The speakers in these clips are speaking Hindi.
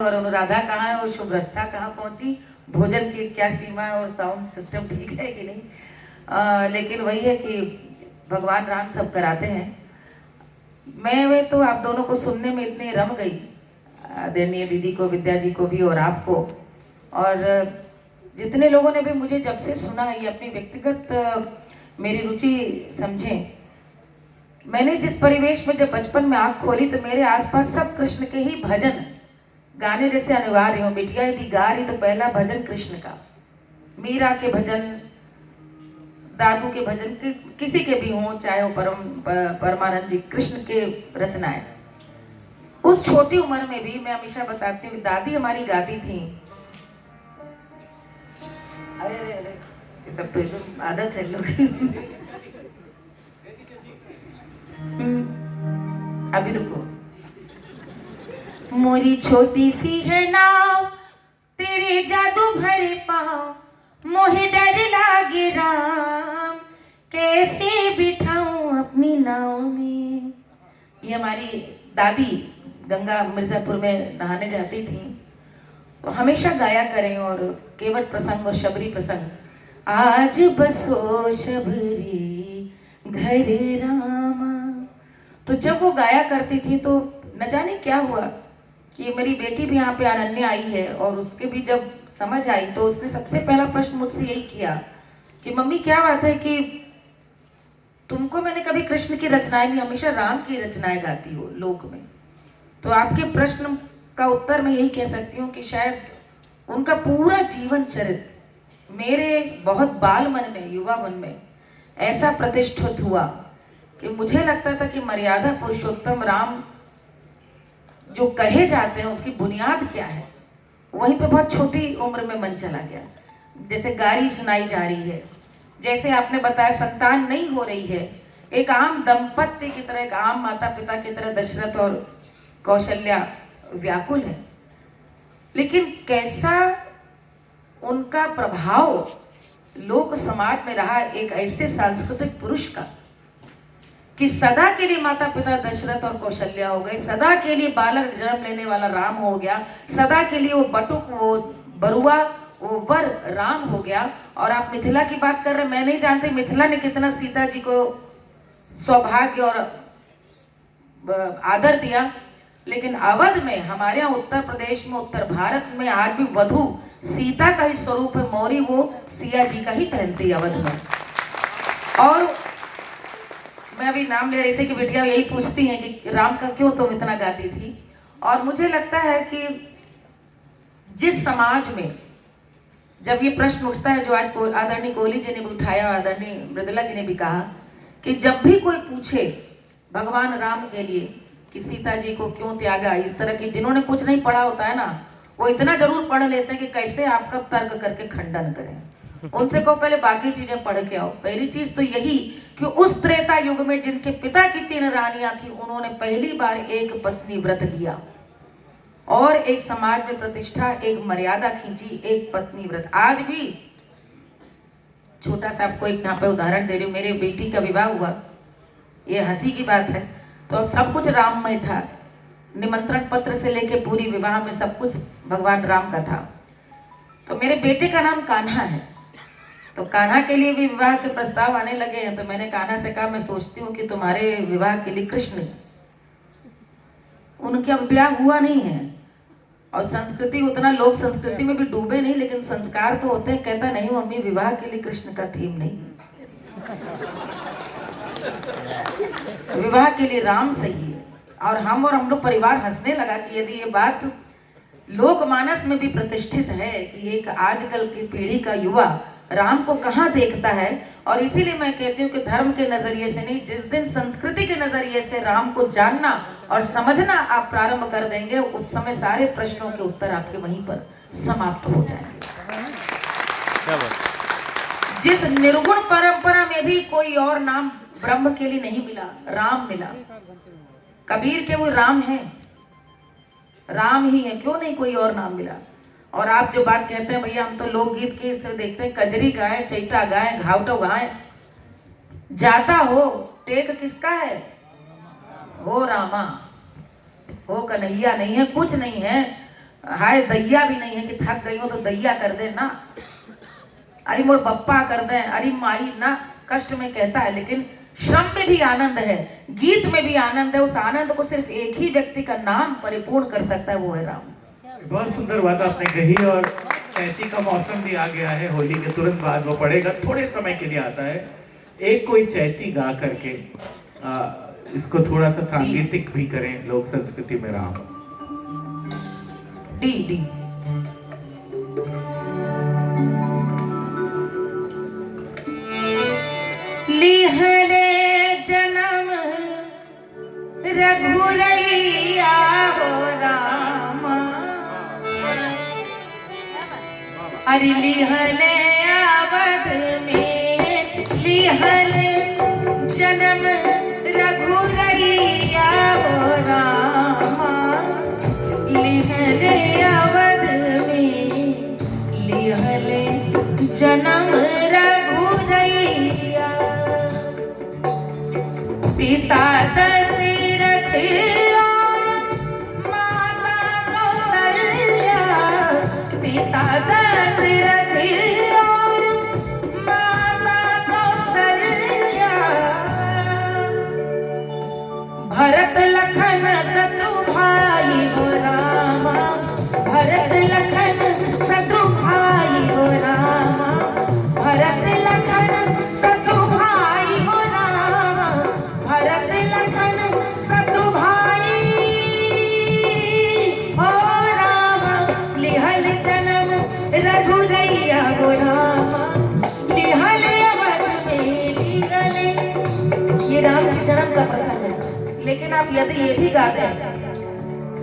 और अनुराधा कहाँ है और शुभ्रस्था कहाँ पहुंची, भोजन की क्या सीमा है और साउंड सिस्टम ठीक है कि नहीं। लेकिन वही है कि भगवान राम सब कराते हैं। मैं तो आप दोनों को सुनने में इतनी रम गई, आदरणीय दीदी को, विद्या जी को भी और आपको, और जितने लोगों ने भी मुझे जब से सुना, ये अपनी व्यक्तिगत मेरी रुचि समझें। मैंने जिस परिवेश में जब बचपन में आँख खोली तो मेरे आसपास सब कृष्ण के ही भजन गाने जैसे अनिवार्य हो। बिटिया यदि गा रही तो पहला भजन कृष्ण का, मीरा के भजन, दादू के भजन, किसी के भी हों, चाहे वो परमानंद जी, कृष्ण के रचनाएं। उस छोटी उम्र में भी मैं हमेशा बताती हूँ, दादी हमारी गाती थी। अरे अरे अरे, ये सब तो एकदम आदत है लोग। अभी रुको। मोरी छोटी सी है नाव, तेरे जादू भरे पाँव, मोहे डर लागे राम, कैसे बिठाऊं अपनी नाव में। ये हमारी दादी गंगा मिर्जापुर में नहाने जाती थी तो हमेशा गाया करें। और केवट प्रसंग और शबरी प्रसंग, आज बसो शबरी घर रामा, तो जब वो गाया करती थी तो न जाने क्या हुआ कि मेरी बेटी भी यहाँ पे अनन्या आई है, और उसके भी जब समझ आई तो उसने सबसे पहला प्रश्न मुझसे यही किया कि मम्मी क्या बात है कि तुमको मैंने कभी कृष्ण की रचनाएं नहीं, हमेशा राम की रचनाएं गाती हो लोक में। तो आपके प्रश्न का उत्तर मैं यही कह सकती हूँ कि शायद उनका पूरा जीवन चरित्र मेरे बहुत बाल मन में, युवा मन में ऐसा प्रतिष्ठित हुआ कि मुझे लगता था कि मर्यादा पुरुषोत्तम राम जो कहे जाते हैं उसकी बुनियाद क्या है। वहीं पे बहुत छोटी उम्र में मन चला गया। जैसे गारी सुनाई जा रही है, जैसे आपने बताया संतान नहीं हो रही है, एक आम दंपत्ति की तरह, एक आम माता पिता की तरह दशरथ और कौशल्या व्याकुल है। लेकिन कैसा उनका प्रभाव लोक समाज में रहा एक ऐसे सांस्कृतिक पुरुष का कि सदा के लिए माता पिता दशरथ और कौशल्या हो गए, सदा के लिए बालक जन्म लेने वाला राम हो गया, सदा के लिए वो बटुक, वो बरुआ, वो वर राम हो गया। और आप मिथिला की बात कर रहे हैं, मैं नहीं जानती मिथिला ने कितना सीता जी को सौभाग्य और आदर दिया। लेकिन अवध में, हमारे यहाँ उत्तर प्रदेश में, उत्तर भारत में आज भी वधु सीता का ही स्वरूप है, मौरी वो सिया जी का ही पहनती है अवध में। और मैं अभी नाम ले रही थी कि बेटियां यही पूछती हैं कि राम का क्यों तुम इतना गाती थी। और मुझे लगता है कि जिस समाज में जब ये प्रश्न उठता है, जो आज आदरणीय कोहली जी ने भी उठाया, आदरणीय मृदुला जी ने भी कहा कि जब भी कोई पूछे भगवान राम के लिए कि सीता जी को क्यों त्यागा, इस तरह की, जिन्होंने कुछ नहीं पढ़ा होता है ना, वो इतना जरूर पढ़ लेते हैं कि कैसे आपका तर्क करके खंडन करें। उनसे को पहले बाकी चीजें पढ़ के आओ। पहली चीज तो यही कि उस त्रेता युग में जिनके पिता की 3 रानियां थी, उन्होंने पहली बार एक पत्नी व्रत लिया और एक समाज में प्रतिष्ठा, एक मर्यादा खींची, एक पत्नी व्रत। आज भी छोटा सा आपको एक यहाँ पे उदाहरण दे रही हूँ, मेरी बेटी का विवाह हुआ, ये हंसी की बात है, तो सब कुछ राममय था, निमंत्रण पत्र से लेके पूरी विवाह में सब कुछ भगवान राम का था। तो मेरे बेटे का नाम कान्हा है, तो कान्हा के लिए भी विवाह के प्रस्ताव आने लगे हैं। तो मैंने कान्हा से कहा, मैं सोचती हूँ कि तुम्हारे विवाह के लिए कृष्ण, उनके अब ब्याह हुआ नहीं है और संस्कृति उतना, लोग संस्कृति में भी डूबे नहीं, लेकिन संस्कार तो होते हैं। कहता नहीं मम्मी, विवाह के लिए कृष्ण का थीम नहीं, विवाह के लिए राम सही है। और हम लोग परिवार हंसने लगा कि यदि ये बात लोकमानस में भी प्रतिष्ठित है कि एक आजकल की पीढ़ी का युवा राम को कहाँ देखता है। और इसीलिए मैं कहती हूँ कि धर्म के नजरिए से नहीं, जिस दिन संस्कृति के नजरिए से राम को जानना और समझना आप प्रारंभ कर देंगे, उस समय सारे प्रश्नों के उत्तर आपके वहीं पर समाप्त हो जाएंगे। जिस निर्गुण परंपरा में भी कोई और नाम ब्रह्म के लिए नहीं मिला, राम मिला। कबीर के वो राम है, राम ही है, क्यों नहीं कोई और नाम मिला। और आप जो बात कहते हैं भैया, हम तो लोकगीत के से देखते हैं, कजरी गाए, चैता गाए, घावटो गाए, जाता हो टेक किसका है, हो रामा, हो कन्हैया नहीं है, कुछ नहीं है। हाय दैया भी नहीं है कि थक गई हो तो दैया कर दे ना, अरे मोर बप्पा कर दे, अरे माई ना, कष्ट में कहता है, लेकिन श्रम में भी आनंद है, गीत में भी आनंद है। उस आनंद को सिर्फ एक ही व्यक्ति का नाम परिपूर्ण कर सकता है, वो है राम। बहुत सुंदर बात आपने कही। और चैती का मौसम भी आ गया है, होली के तुरंत बाद वो पड़ेगा, थोड़े समय के लिए आता है। एक कोई चैती गा करके इसको थोड़ा सा सांगीतिक भी करें लोक संस्कृति में राम। डी डी लिहले जन्म रघुरैया हो रामा, अरे लिहले अवध में लिहले जन्म रघुरैया हो रामा, लिहले अवध में लिहले जन्म रघुरैया। पिता दशरथ और माता कौसल्या, पिता दशरथ और माता कौसल्या, भरत लखन शत्रु भाई हो रामा, भरत लखन शत्रु भाई हो रामा, भरत लखन शत्रु भाई हो रामा, भरत लखन शत्रु भाई हो रामा, लिहल जन्म रघुरैया हो रामा, लिहल अवध में लिहले। ये राम के जन्म का प्रसंग है, लेकिन आप यदि ये भी गा दें,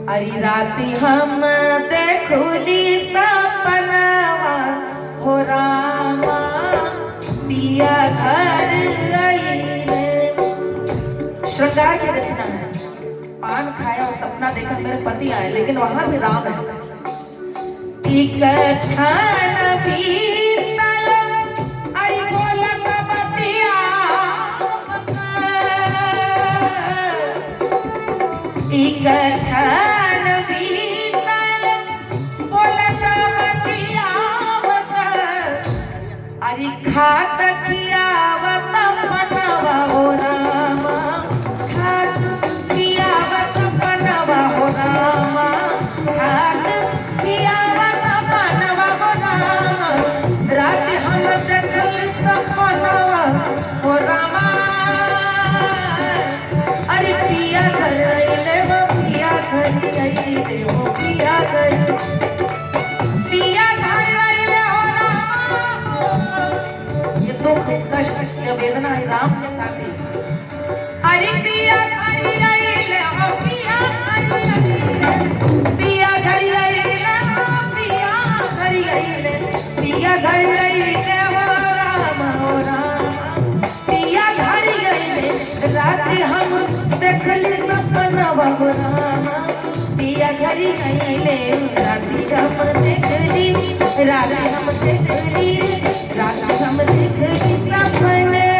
अरे राती हम देखुली सपनावा हो रामा, पिया घर गईले। श्रृंगार की रचना है, पान खाया और सपना देखा मेरे पति आए, लेकिन वहां भी राम है। एक क्षण बीतल, अरे बोलत बतिया, एक क्षण बीतल बोलत बतिया, अरे खात खियावत मनवा हो रामा, खात खियावत मनवा हो रामा, खात खियावत मनवा हो रामा, रात हम देखल सपनवा हो रामा, अरे पिया घर अइले हो, पिया घर अइले हो, पिया घर, पिया घर अइले हो रामा। ये दुख कष्ट या वेदना है राम के साथ ही। अरे पिया घर अइले हो, पिया घर अइले, पिया घर अइले हो, पिया घर अइले, पिया घर अइले हो रामा हो रामा, पिया घर अइले, रात हम देखली सपनवा हो रामा, पिया घर अइले, रात हम देखली, रात हम देखली, रात हम देखली सपनवा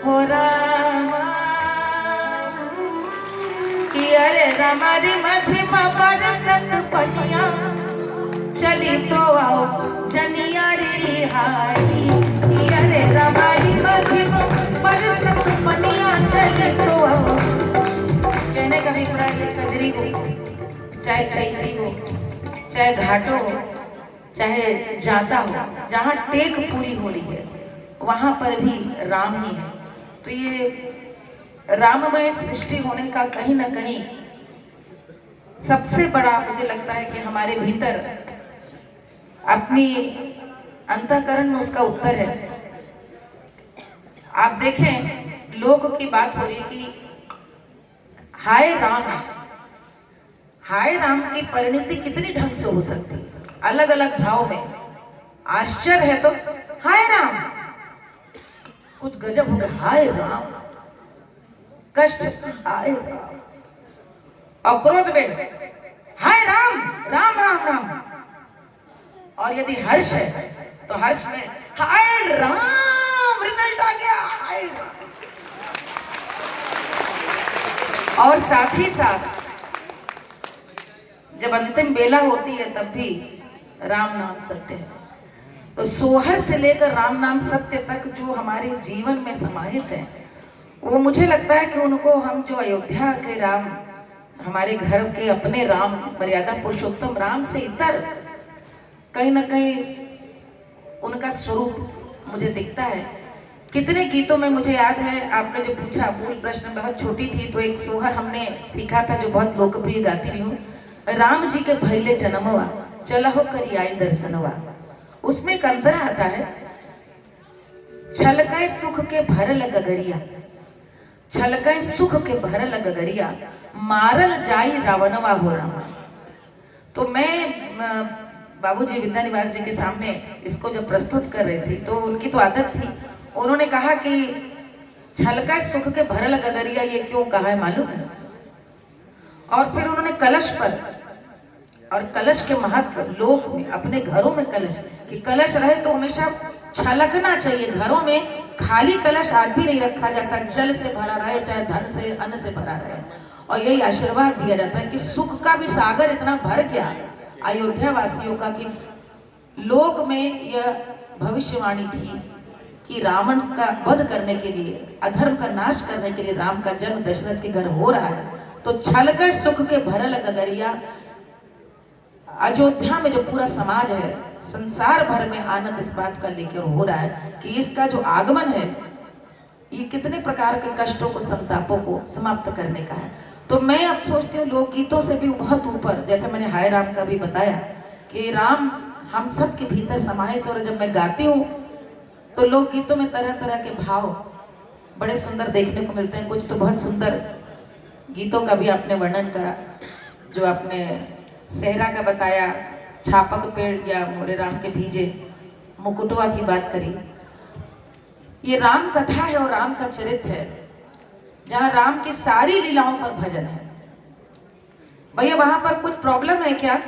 हो रामा। कि अरे रामारी माझी बरसत पनिया, चली तो आओ जनिया रे हारी, कि अरे रामारी माझी बरसत पनिया, चली तो आओ। कहने का भी बुरा है, कजरी हो चाहे चैत्री हो, चाहे घाटो हो, चाहे जाता हो, जहाँ टेक पूरी हो रही है वहां पर भी राम ही है। तो ये राममय सृष्टि होने का कहीं ना कहीं सबसे बड़ा मुझे लगता है कि हमारे भीतर अपनी अंतःकरण में उसका उत्तर है। आप देखें लोक की बात हो रही है कि हाय राम, हाय राम की परिणति कितनी ढंग से हो सकती है, अलग अलग भाव में। आश्चर्य है तो हाय राम, कुछ गजब हो गया, हाय राम, कष्ट हाय राम, और क्रोध में हाय राम राम राम राम, और यदि हर्ष है तो हर्ष में हाय राम, रिजल्ट आ गया हाय राम। और साथ ही साथ जब अंतिम बेला होती है तब भी राम नाम सत्य है। तो सोहर से लेकर राम नाम सत्य तक जो हमारे जीवन में समाहित है, वो मुझे लगता है कि उनको हम जो अयोध्या के राम, हमारे घर के अपने राम, मर्यादा पुरुषोत्तम राम से इतर कहीं ना कहीं उनका स्वरूप मुझे दिखता है। कितने गीतों में मुझे याद है, आपने जो पूछा मूल प्रश्न, बहुत छोटी थी तो एक सोहर हमने सीखा था जो बहुत लोकप्रिय गाती भी हूँ, राम जी के भैले जन्मवा चलहो करी आई दर्शनवा। उसमें एक अंतरा आता है, छलकै सुख के भरल गगरिया, छलकै सुख के भरल गगरिया, मारल जाई रावणवा हो रामा। तो मैं बाबूजी विद्या निवास जी के सामने इसको जब प्रस्तुत कर रही थी तो उनकी तो आदत थी, उन्होंने कहा कि छलकै सुख के भरल गगरिया, ये क्यों कहा है मालूम है? और फिर उन्होंने कलश पर और कलश के महत्व, लोग में अपने घरों में कलश, कि कलश रहे तो हमेशा छलकना चाहिए। घरों में खाली कलश आज भी नहीं रखा जाता, जल से भरा रहे चाहे धन से अन्न से भरा रहे। और यही आशीर्वाद दिया जाता है कि सुख का भी सागर इतना भर गया अयोध्या वासियों का कि लोक में यह भविष्यवाणी थी कि रावण का वध करने के लिए, अधर्म का नाश करने के लिए राम का जन्म दशरथ के घर हो रहा है। तो छलकै सुख के भरल गगरिया, अयोध्या में जो पूरा समाज है, संसार भर में आनंद इस बात का लेकर हो रहा है कि इसका जो आगमन है ये कितने प्रकार के कष्टों को, संतापों को समाप्त करने का है। तो मैं अब सोचती हूँ लोकगीतों से भी बहुत ऊपर, जैसे मैंने हाय राम का भी बताया कि राम हम सब के भीतर समाहित, और जब मैं गाती हूँ तो लोकगीतों में तरह तरह के भाव बड़े सुंदर देखने को मिलते हैं। कुछ तो बहुत सुंदर गीतों का भी आपने वर्णन करा, जो आपने सेहरा का बताया, छापक पेड़ या मोरे राम के भीजे मुकुटवा की बात करी। ये राम कथा है और राम का चरित्र है, जहाँ राम की सारी लीलाओं पर भजन है। भैया वहां पर कुछ प्रॉब्लम है क्या?